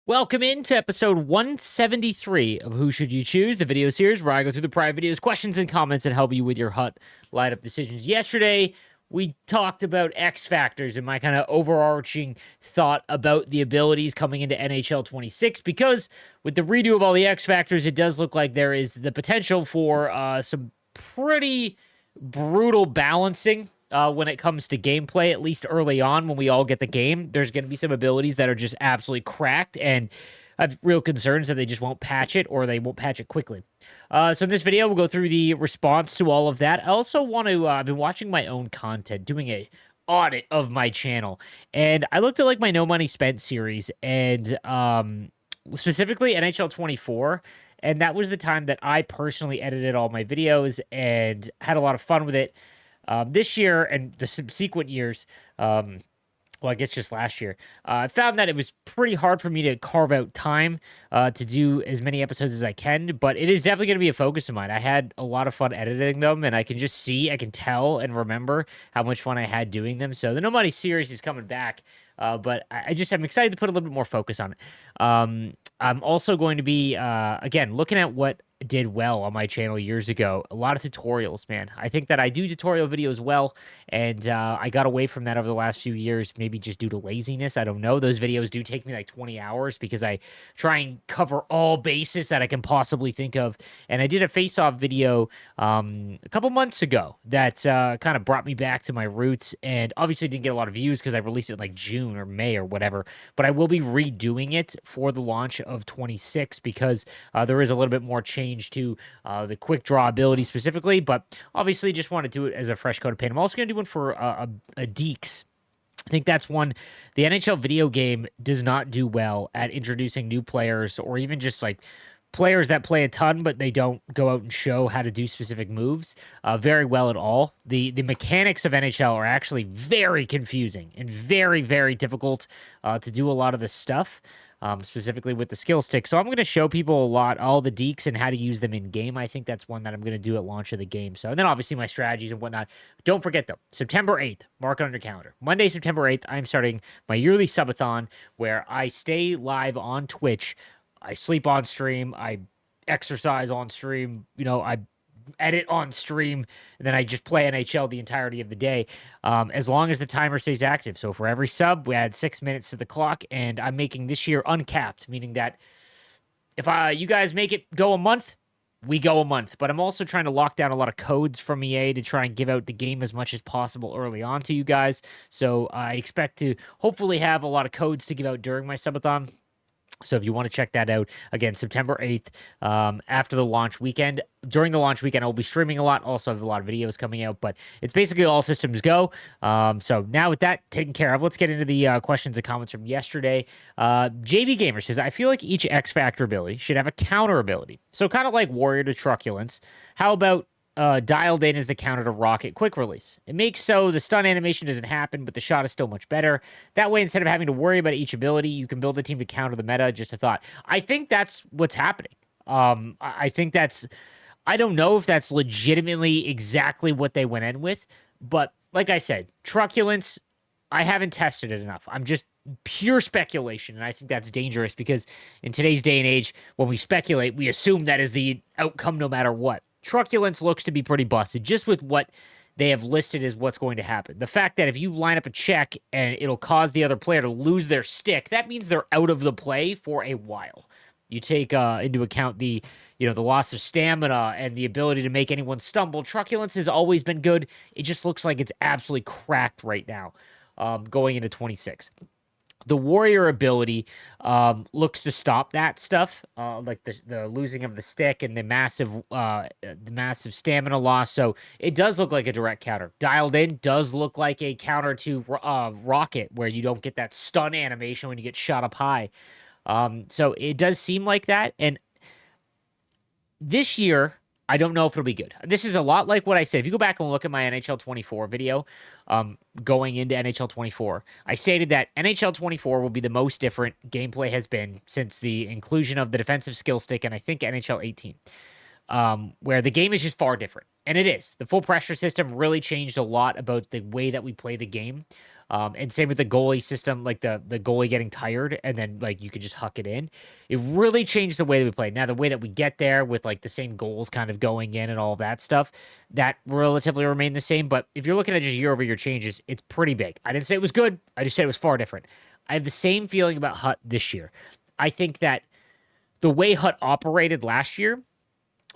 Welcome into episode 173 of Who Should You Choose, the video series where I go through the private videos, questions, and comments and help you with your hut lineup decisions. Yesterday, we talked about X factors and my kind of overarching thought about the abilities coming into NHL 26 because with the redo of all the X factors, it does look like there is the potential for some pretty brutal balancing when it comes to gameplay, at least early on when we all get the game. There's going to be some abilities that are just absolutely cracked, and I have real concerns that they just won't patch it or they won't patch it quickly. So in this video, we'll go through the response to all of that. I also want to, I've been watching my own content, doing a audit of my channel, and I looked at like my No Money Spent series and specifically NHL 24. And that was the time that I personally edited all my videos and had a lot of fun with it. This year and the subsequent years, well, I guess just last year, I found that it was pretty hard for me to carve out time to do as many episodes as I can, but it is definitely going to be a focus of mine. I had a lot of fun editing them, and I can just see, I can tell and remember how much fun I had doing them. So the No Money series is coming back, but I'm excited to put a little bit more focus on it. I'm also going to be, again, looking at what did well on my channel years ago. A lot of tutorials, man. I think that I do tutorial videos well, and I got away from that over the last few years, maybe just due to laziness. I don't know. Those videos do take me like 20 hours because I try and cover all bases that I can possibly think of. And I did a face-off video a couple months ago that kind of brought me back to my roots, and obviously didn't get a lot of views because I released it in like June or May or whatever. But I will be redoing it for the launch of 26 because there is a little bit more change to the quick draw ability specifically, but obviously just want to do it as a fresh coat of paint. I'm also going to do one for a Deeks. I think that's one the NHL video game does not do well at introducing new players or even just like players that play a ton, but they don't go out and show how to do specific moves very well at all. The mechanics of NHL are actually very confusing and very, very difficult to do a lot of this stuff. Specifically with the skill stick. So I'm going to show people a lot, all the deeks and how to use them in game. I think that's one that I'm going to do at launch of the game. So, and then obviously my strategies and whatnot. Don't forget though, September 8th, mark it on your calendar. Monday, September 8th, I'm starting my yearly subathon where I stay live on Twitch. I sleep on stream. I exercise on stream. I edit on stream, and then I just play NHL the entirety of the day, as long as the timer stays active. So for every sub, we add 6 minutes to the clock, and I'm making this year uncapped, meaning that if you guys make it go a month, we go a month. But I'm also trying to lock down a lot of codes from EA to try and give out the game as much as possible early on to you guys. So I expect to hopefully have a lot of codes to give out during my subathon. So if you want to check that out, again, September 8th, after the launch weekend. During the launch weekend, I'll be streaming a lot. Also have a lot of videos coming out, but it's basically all systems go. So now with that taken care of, let's get into the questions and comments from yesterday. JB Gamer says, I feel like each X Factor ability should have a counter ability. So kind of like Warrior to Truculence. How about dialed in as the counter to Rocket Quick Release? It makes so the stun animation doesn't happen, but the shot is still much better. That way, instead of having to worry about each ability, you can build a team to counter the meta. Just a thought. I think that's what's happening. I think that's... I don't know if that's legitimately exactly what they went in with, but like I said, Truculence, I haven't tested it enough. I'm just pure speculation, and I think that's dangerous because in today's day and age, when we speculate, we assume that is the outcome no matter what. Truculence looks to be pretty busted just with what they have listed as what's going to happen. The fact that if you line up a check and it'll cause the other player to lose their stick, that means they're out of the play for a while. You take into account the loss of stamina and the ability to make anyone stumble. Truculence has always been good. It just looks like it's absolutely cracked right now going into 26. The Warrior ability looks to stop that stuff, like the losing of the stick and the massive stamina loss. So it does look like a direct counter. Dialed in does look like a counter to Rocket, where you don't get that stun animation when you get shot up high. So it does seem like that. And this year, I don't know if it'll be good. This is a lot like what I said. If you go back and look at my NHL 24 video, going into NHL 24, I stated that NHL 24 will be the most different gameplay has been since the inclusion of the defensive skill stick and I think NHL 18, where the game is just far different. And it is. The full pressure system really changed a lot about the way that we play the game. And same with the goalie system, like the goalie getting tired and then like you could just huck it in. It really changed the way that we play. Now the way that we get there with like the same goals kind of going in and all of that stuff, that relatively remained the same. But if you're looking at just year-over-year changes, it's pretty big. I didn't say it was good. I just said it was far different. I have the same feeling about Hut this year. I think that the way Hut operated last year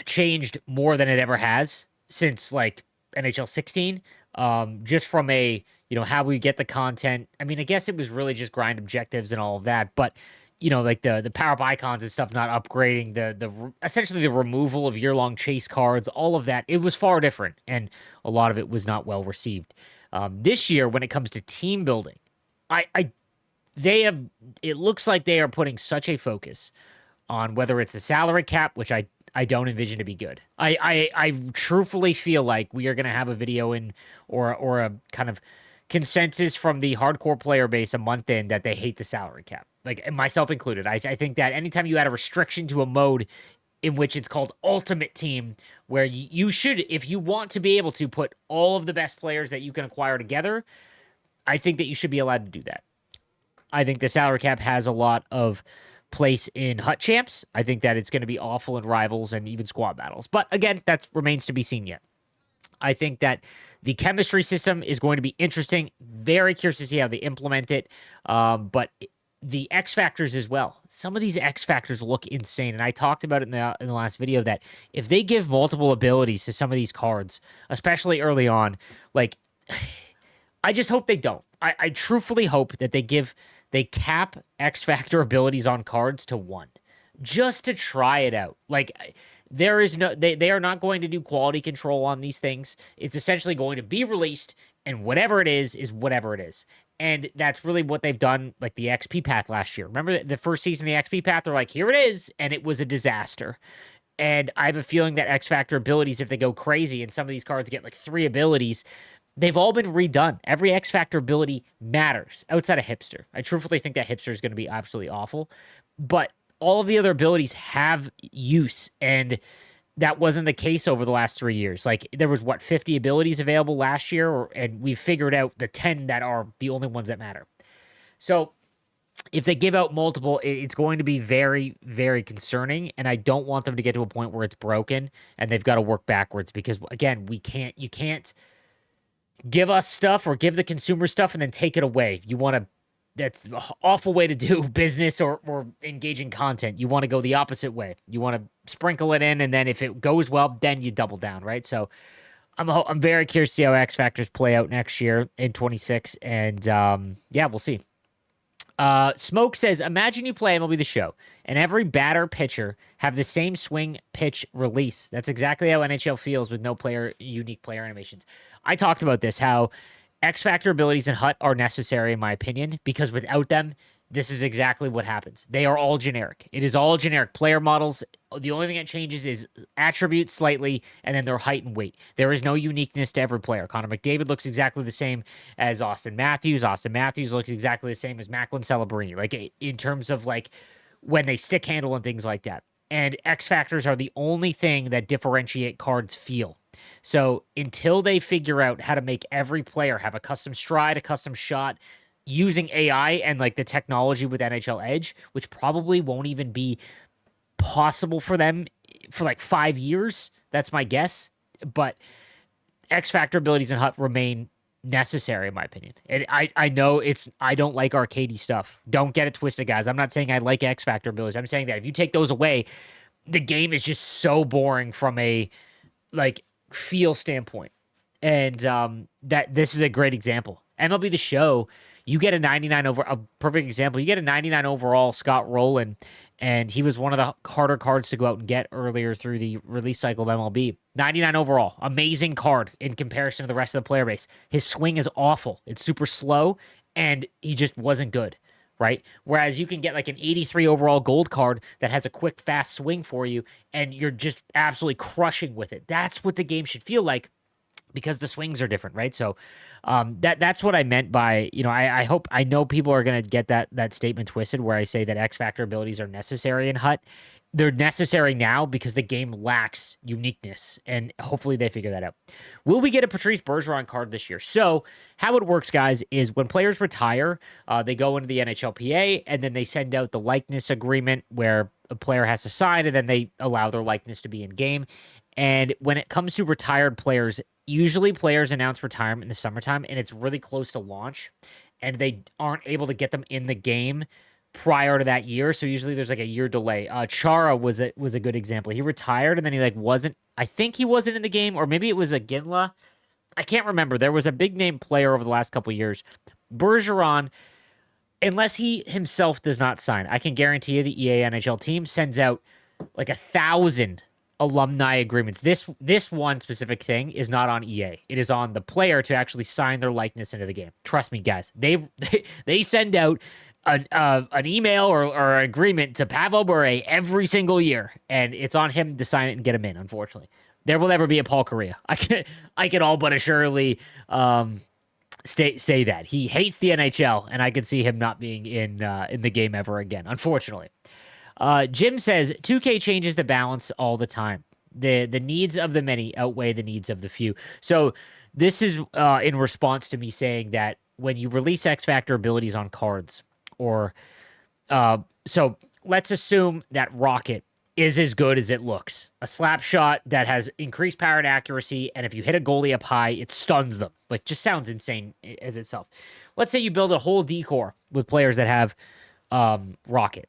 changed more than it ever has since like NHL 16. Just from a, how we get the content. I mean, I guess it was really just grind objectives and all of that, but like the power up icons and stuff not upgrading, the essentially the removal of year-long chase cards, all of that, it was far different, and a lot of it was not well received. This year, when it comes to team building, it looks like they are putting such a focus on whether it's a salary cap, which I don't envision to be good. I truthfully feel like we are going to have a video in or a kind of consensus from the hardcore player base a month in that they hate the salary cap, like myself included. I think that anytime you add a restriction to a mode in which it's called Ultimate Team, where you should, if you want to be able to put all of the best players that you can acquire together, I think that you should be allowed to do that. I think the salary cap has a lot of place in Hut Champs. I think that it's going to be awful in Rivals and even Squad Battles. But again, that remains to be seen yet. I think that the chemistry system is going to be interesting. Very curious to see how they implement it. But the X factors as well. Some of these X factors look insane. And I talked about it in the last video that if they give multiple abilities to some of these cards, especially early on, like I just hope they don't. I truthfully hope that they cap X Factor abilities on cards to 1, just to try it out. Like they are not going to do quality control on these things. It's essentially going to be released, and whatever it is whatever it is. And that's really what they've done, like the XP path last year. Remember the first season of the XP path? They're like, here it is, and it was a disaster. And I have a feeling that X Factor abilities, if they go crazy and some of these cards get like 3 abilities, they've all been redone. Every X Factor ability matters outside of Hipster. I truthfully think that Hipster is going to be absolutely awful, but all of the other abilities have use, and that wasn't the case over the last 3 years. Like there was 50 abilities available last year, and we figured out the 10 that are the only ones that matter. So if they give out multiple, it's going to be very, very concerning, and I don't want them to get to a point where it's broken and they've got to work backwards, because again, you can't give us stuff or give the consumer stuff and then take it away. That's an awful way to do business or engaging content. You want to go the opposite way. You want to sprinkle it in, and then if it goes well, then you double down, right? So I'm very curious to see how X Factors play out next year in 26, and we'll see. Smoke says, imagine you play MLB The Show, and every batter pitcher have the same swing pitch release. That's exactly how NHL feels with no unique player animations. I talked about this, how X Factor abilities in Hut are necessary, in my opinion, because without them, this is exactly what happens. They are all generic. It is all generic player models. The only thing that changes is attributes slightly, and then their height and weight. There is no uniqueness to every player. Connor McDavid looks exactly the same as Austin Matthews. Austin Matthews looks exactly the same as Macklin Celebrini, like in terms of like when they stick handle and things like that. And X Factors are the only thing that differentiate cards feel. So until they figure out how to make every player have a custom stride, a custom shot, using AI and like the technology with NHL Edge, which probably won't even be possible for them for like 5 years. That's my guess. But X Factor abilities in Hut remain necessary, in my opinion. And I know I don't like arcadey stuff. Don't get it twisted, guys. I'm not saying I like X Factor abilities. I'm saying that if you take those away, the game is just so boring from a like feel standpoint. And that this is a great example. MLB The Show, you get a 99 over, a perfect example. You get a 99 overall Scott Rowland, and he was one of the harder cards to go out and get earlier through the release cycle of MLB. 99 overall, amazing card in comparison to the rest of the player base. His swing is awful. It's super slow, and he just wasn't good, right? Whereas you can get like an 83 overall gold card that has a quick, fast swing for you, and you're just absolutely crushing with it. That's what the game should feel like, because the swings are different, right? So that's what I meant by, I know people are going to get that statement twisted where I say that X Factor abilities are necessary in Hut. they're necessary now because the game lacks uniqueness, and hopefully they figure that out. Will we get a Patrice Bergeron card this year? So how it works, guys, is when players retire, they go into the NHLPA, and then they send out the likeness agreement where a player has to sign, and then they allow their likeness to be in game. And when it comes to retired players, usually players announce retirement in the summertime, and it's really close to launch, and they aren't able to get them in the game prior to that year. So usually there's like a year delay. Chara was a good example. He retired and then he like wasn't. I think he wasn't in the game, or maybe it was a Ginla. I can't remember. There was a big name player over the last couple of years. Bergeron, unless he himself does not sign, I can guarantee you the EA NHL team sends out like 1,000 alumni agreements. This one specific thing is not on EA. It is on the player to actually sign their likeness into the game. Trust me, guys. They send out an email or an agreement to Pavel Bure every single year, and it's on him to sign it and get him in. Unfortunately, there will never be a Paul Correa. I can all but assuredly say that he hates the NHL, and I could see him not being in the game ever again. Unfortunately, Jim says 2K changes the balance all the time. The needs of the many outweigh the needs of the few. So this is in response to me saying that when you release X Factor abilities on cards, or so let's assume that Rocket is as good as it looks. A slap shot that has increased power and accuracy, and if you hit a goalie up high, it stuns them. Like, just sounds insane as itself. Let's say you build a whole decor with players that have Rocket.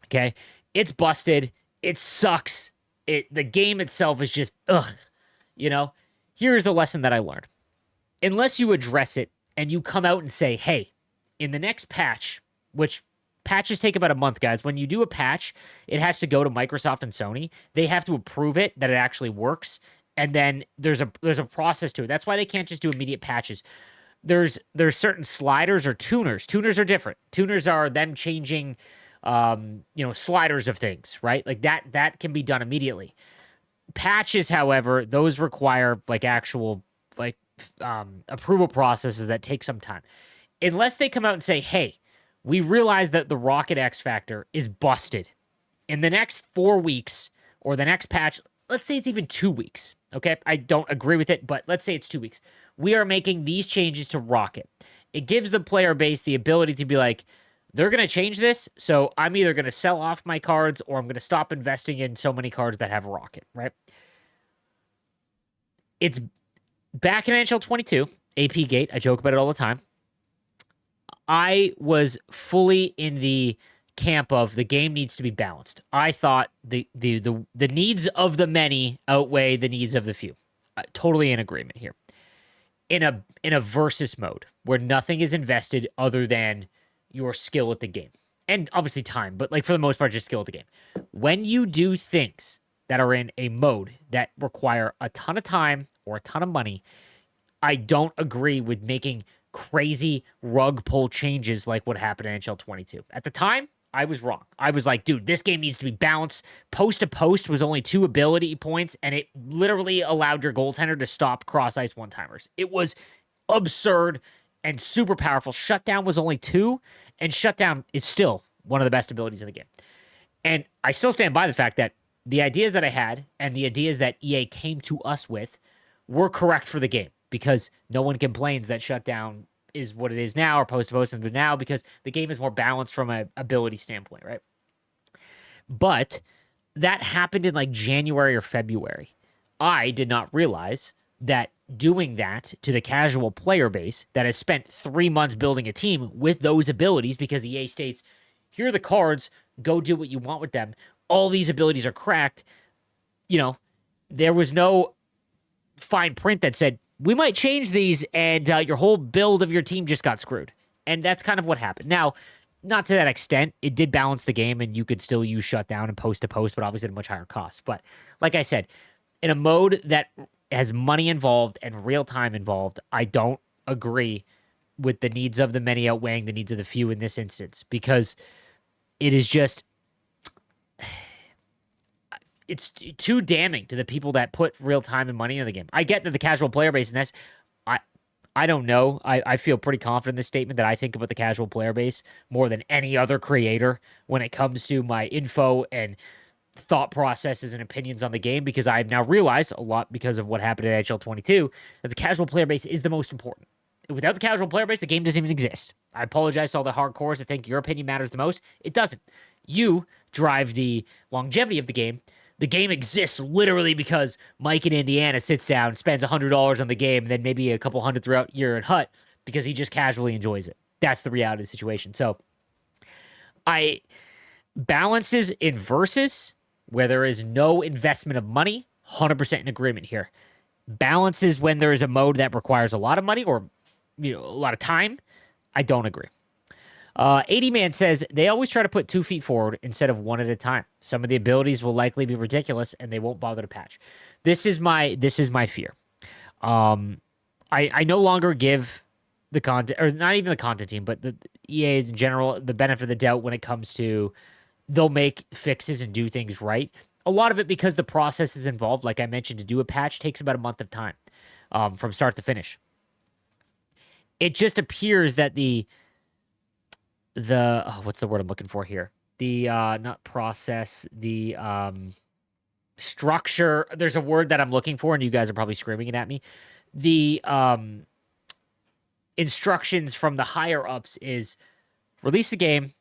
Okay? It's busted. It sucks. The game itself is just, ugh. You know? Here's the lesson that I learned. Unless you address it and you come out and say, hey, in the next patch, which patches take about a month, guys. When you do a patch, it has to go to Microsoft and Sony. They have to approve it, that it actually works, and then there's a process to it. That's why they can't just do immediate patches. There's certain sliders or tuners. Tuners are different. Tuners are them changing, sliders of things, right? Like that can be done immediately. Patches, however, those require like actual approval processes that take some time. Unless they come out and say, hey, we realize that the Rocket X Factor is busted. In the next 4 weeks, or the next patch, let's say it's even 2 weeks, okay? I don't agree with it, but let's say it's 2 weeks. We are making these changes to Rocket. It gives the player base the ability to be like, they're going to change this, so I'm either going to sell off my cards or I'm going to stop investing in so many cards that have Rocket, right? It's back in NHL 22, AP Gate. I joke about it all the time. I was fully in the camp of the game needs to be balanced. I thought the needs of the many outweigh the needs of the few. Totally in agreement here. In a versus mode where nothing is invested other than your skill at the game. And obviously time, but like for the most part, just skill at the game. When you do things that are in a mode that require a ton of time or a ton of money, I don't agree with making crazy rug pull changes like what happened in NHL 22. At the time, I was wrong. I was like, dude, this game needs to be balanced. Post to post was only 2 ability points, and it literally allowed your goaltender to stop cross ice one-timers. It was absurd and super powerful. Shutdown was only 2, and shutdown is still one of the best abilities in the game. And I still stand by the fact that the ideas that I had and the ideas that EA came to us with were correct for the game, because no one complains that shutdown is what it is now, or post-to-post is now, because the game is more balanced from an ability standpoint, right? But that happened in like January or February. I did not realize that doing that to the casual player base that has spent 3 months building a team with those abilities, because EA states, here are the cards, go do what you want with them. All these abilities are cracked. You know, there was no fine print that said, we might change these, and your whole build of your team just got screwed. And that's kind of what happened. Now, not to that extent. It did balance the game, and you could still use shutdown and post-to-post, but obviously at a much higher cost. But like I said, in a mode that has money involved and real time involved, I don't agree with the needs of the many outweighing the needs of the few in this instance, because it is just... it's too damning to the people that put real time and money into the game. I get that the casual player base, and that's, I don't know. I feel pretty confident in this statement that I think about the casual player base more than any other creator when it comes to my info and thought processes and opinions on the game, because I've now realized a lot, because of what happened at NHL 22, that the casual player base is the most important. Without the casual player base, the game doesn't even exist. I apologize to all the hardcores that think your opinion matters the most. It doesn't. You drive the longevity of the game. The game exists literally because Mike in Indiana sits down, spends $100 on the game, and then maybe a couple hundred throughout year at Hut because he just casually enjoys it. That's the reality of the situation. So I balances in versus where there is no investment of money, 100% in agreement here. Balances when there is a mode that requires a lot of money or a lot of time, I don't agree. 80 Man says they always try to put 2 feet forward instead of one at a time. Some of the abilities will likely be ridiculous and they won't bother to patch. This is my fear. I no longer give the content, or not even the content team, but the EAs in general, the benefit of the doubt when it comes to they'll make fixes and do things right. A lot of it because the process is involved. Like I mentioned, to do a patch takes about a month of time from start to finish. It just appears that the what's the word I'm looking for here? The not process, the structure. There's a word that I'm looking for, and you guys are probably screaming it at me. The instructions from the higher ups is release the game,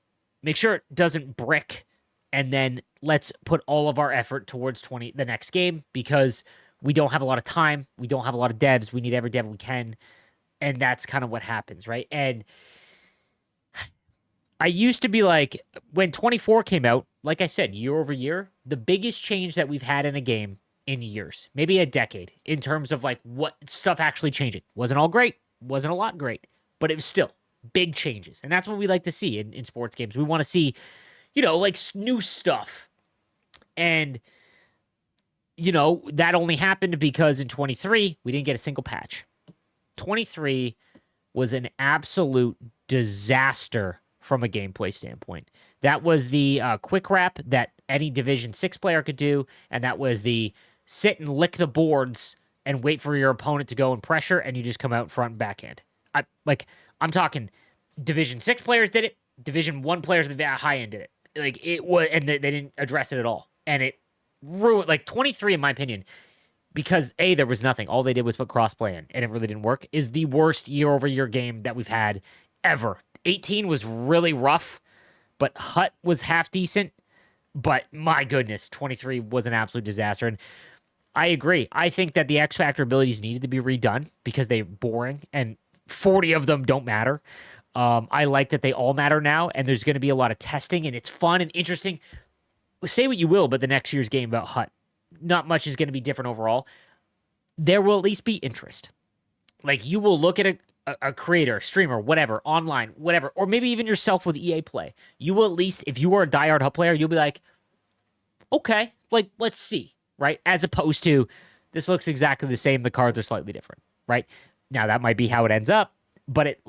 make sure it doesn't brick, and then let's put all of our effort towards the next game, because we don't have a lot of time, we don't have a lot of devs, we need every dev we can, and that's kind of what happens, right? And I used to be like, when 24 came out, like I said, year over year, the biggest change that we've had in a game in years, maybe a decade, in terms of like what stuff actually changing. Wasn't all great, wasn't a lot great, but it was still big changes. And that's what we like to see in sports games. We want to see, like new stuff. And, that only happened because in 23, we didn't get a single patch. 23 was an absolute disaster from a gameplay standpoint. That was the quick wrap that any Division 6 player could do, and that was the sit and lick the boards and wait for your opponent to go and pressure, and you just come out front and backhand. I'm talking Division 6 players did it, Division 1 players at the high end did it. Like, it was, and they didn't address it at all. And it ruined, 23, in my opinion, because there was nothing. All they did was put crossplay in, and it really didn't work, is the worst year-over-year game that we've had ever. 18 was really rough, but Hut was half decent. But my goodness, 23 was an absolute disaster. And I agree. I think that the X Factor abilities needed to be redone because they're boring, and 40 of them don't matter. I like that they all matter now, and there's going to be a lot of testing, and it's fun and interesting. Say what you will, but the next year's game about Hut, not much is going to be different overall. There will at least be interest. Like, you will look at a creator, streamer, whatever, online, whatever, or maybe even yourself with EA Play. You will at least, if you are a diehard Hut player, you'll be like, okay, let's see, right? As opposed to, this looks exactly the same, the cards are slightly different, right? Now, that might be how it ends up, but it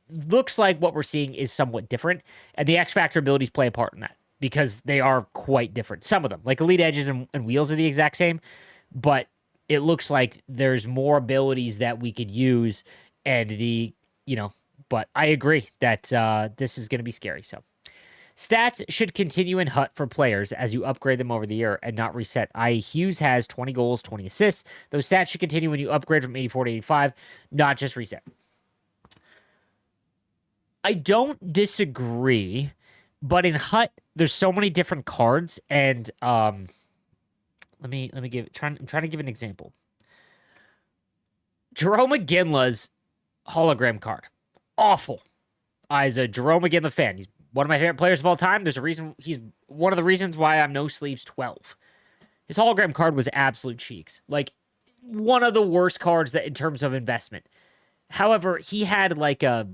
looks like what we're seeing is somewhat different, and the X Factor abilities play a part in that, because they are quite different. Some of them, like Elite Edges and Wheels, are the exact same, but it looks like there's more abilities that we could use, and but I agree that this is going to be scary. So, stats should continue in Hut for players as you upgrade them over the year and not reset. Hughes has 20 goals, 20 assists. Those stats should continue when you upgrade from 84 to 85, not just reset. I don't disagree, but in Hut, there's so many different cards, and I'm trying to give an example. Jerome McGinley's hologram card, awful. As a Jerome McGinley fan, he's one of my favorite players of all time. There's a reason he's one of the reasons why I'm No Sleeves 12. His hologram card was absolute cheeks, like one of the worst cards that in terms of investment. However, he had like a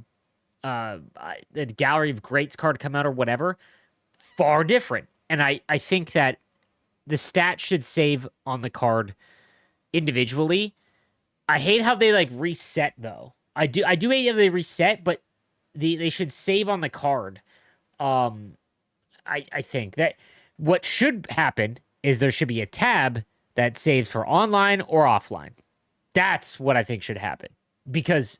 Gallery of Greats card come out or whatever, far different. And I think that the stat should save on the card individually. I hate how they reset though. I do hate how they reset, but they should save on the card. I think that what should happen is there should be a tab that saves for online or offline. That's what I think should happen, because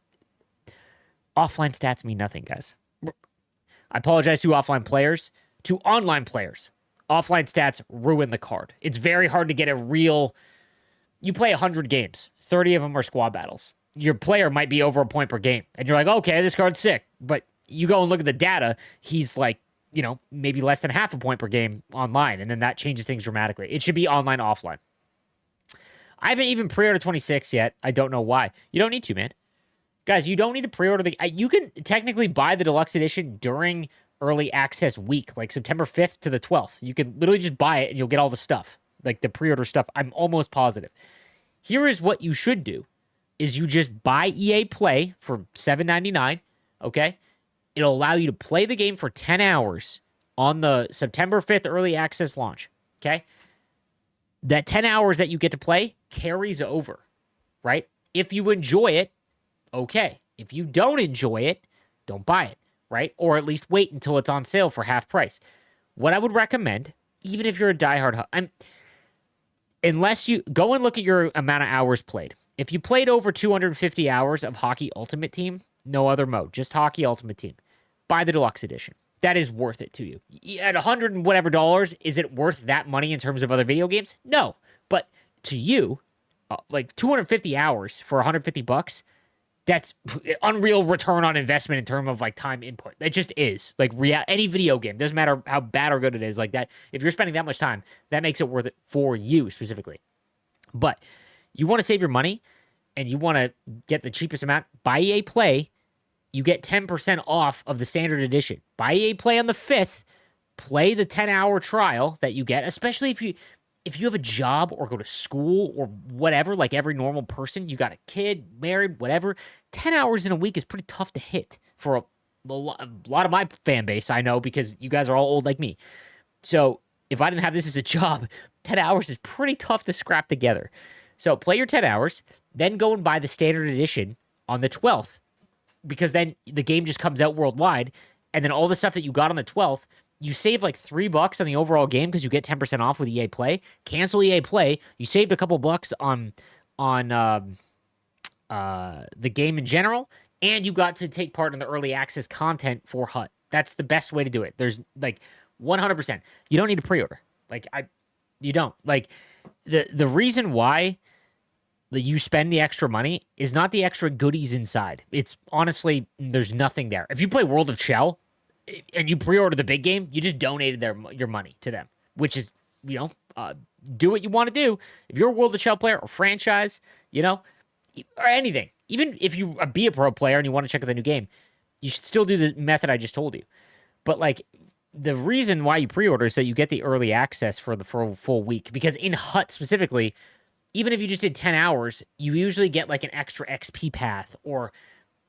offline stats mean nothing, guys. I apologize to offline players. To online players, offline stats ruin the card. It's very hard to get a real. You play 100 games, 30 of them are squad battles. Your player might be over a point per game, and you're like, okay, this card's sick. But you go and look at the data, he's like, maybe less than half a point per game online, and then that changes things dramatically. It should be online, offline. I haven't even pre-ordered 26 yet. I don't know why. You don't need to, man. Guys, you don't need to pre-order you can technically buy the deluxe edition during early access week, like September 5th to the 12th. You can literally just buy it and you'll get all the stuff, like the pre-order stuff. I'm almost positive. Here is what you should do, is you just buy EA Play for $7.99, okay? It'll allow you to play the game for 10 hours on the September 5th early access launch, okay? That 10 hours that you get to play carries over, right? If you enjoy it, okay. If you don't enjoy it, don't buy it, right? Or at least wait until it's on sale for half price. What I would recommend, even if you're a diehard, unless you go and look at your amount of hours played. If you played over 250 hours of Hockey Ultimate Team, no other mode, just Hockey Ultimate Team, buy the deluxe edition. That is worth it to you. At $100 and whatever dollars, is it worth that money in terms of other video games? No. But to you, like 250 hours for $150, that's unreal return on investment in terms of like time input. It just is. Like any video game, doesn't matter how bad or good it is, like that. If you're spending that much time, that makes it worth it for you specifically. But you want to save your money and you want to get the cheapest amount, buy EA Play. You get 10% off of the standard edition. Buy EA Play on the 5th. Play the 10-hour trial that you get, especially if you have a job or go to school or whatever, like every normal person, you got a kid, married, whatever. 10 hours in a week is pretty tough to hit for a lot of my fan base, I know, because you guys are all old like me. So if I didn't have this as a job, 10 hours is pretty tough to scrap together. So play your 10 hours, then go and buy the standard edition on the 12th, because then the game just comes out worldwide, and then all the stuff that you got on the 12th, you save like $3 on the overall game because you get 10% off with EA Play. Cancel EA Play. You saved a couple bucks on the game in general, and you got to take part in the early access content for HUT. That's the best way to do it. There's like 100%. You don't need to pre-order. You don't. Like the reason why that you spend the extra money is not the extra goodies inside. It's honestly, there's nothing there. If you play World of Shell and you pre-order the big game, you just donated your money to them, which is, do what you want to do. If you're a World of Shell player or franchise, or anything, even if you be a pro player and you want to check out the new game, you should still do the method I just told you. But like, the reason why you pre-order is that you get the early access for a full week, because in HUT specifically, even if you just did 10 hours, you usually get like an extra XP path or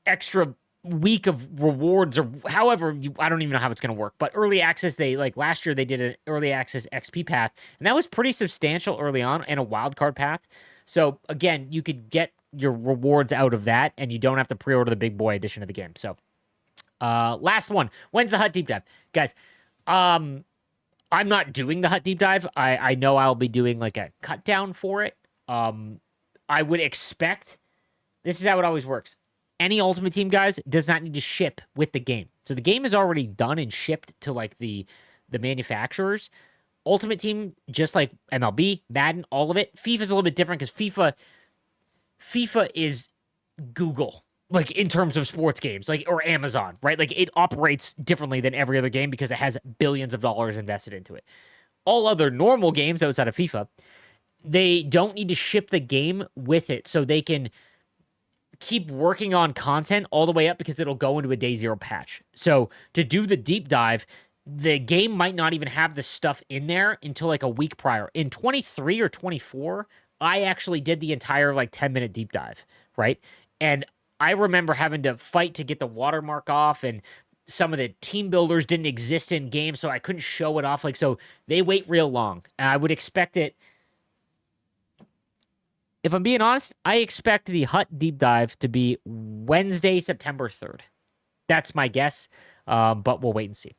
extra week of rewards or however, I don't even know how it's going to work. But early access, last year they did an early access XP path, and that was pretty substantial early on, and a wildcard path. So again, you could get your rewards out of that, and you don't have to pre-order the big boy edition of the game. So last one. When's the HUT deep dive? Guys, I'm not doing the HUT deep dive. I know I'll be doing like a cut down for it. I would expect, this is how it always works. Any Ultimate Team, guys, does not need to ship with the game. So the game is already done and shipped to like the manufacturers. Ultimate Team, just like MLB, Madden, all of it. FIFA's a little bit different because FIFA is Google, like in terms of sports games, like, or Amazon, right? Like it operates differently than every other game because it has billions of dollars invested into it. All other normal games outside of FIFA, they don't need to ship the game with it, so they can keep working on content all the way up because it'll go into a day zero patch. So to do the deep dive, the game might not even have the stuff in there until like a week prior. In 23 or 24, I actually did the entire like 10-minute deep dive, right? And I remember having to fight to get the watermark off, and some of the team builders didn't exist in game, so I couldn't show it off. Like, so they wait real long. I would expect it. If I'm being honest, I expect the HUT deep dive to be Wednesday, September 3rd. That's my guess, but we'll wait and see.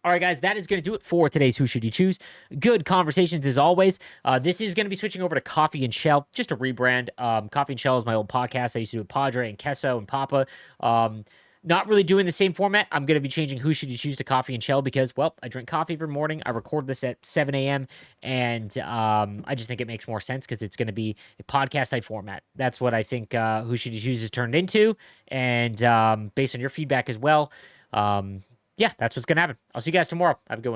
All right, guys, that is going to do it for today's Who Should You Choose? Good conversations as always. This is going to be switching over to Coffee and Shell, just a rebrand. Coffee and Shell is my old podcast I used to do with Padre and Kesso and Papa. Not really doing the same format. I'm going to be changing Who Should You Choose to Coffee and Chill because, well, I drink coffee every morning. I record this at 7 a.m. And I just think it makes more sense because it's going to be a podcast type format. That's what I think Who Should You Choose has turned into. And based on your feedback as well, yeah, that's what's going to happen. I'll see you guys tomorrow. Have a good one.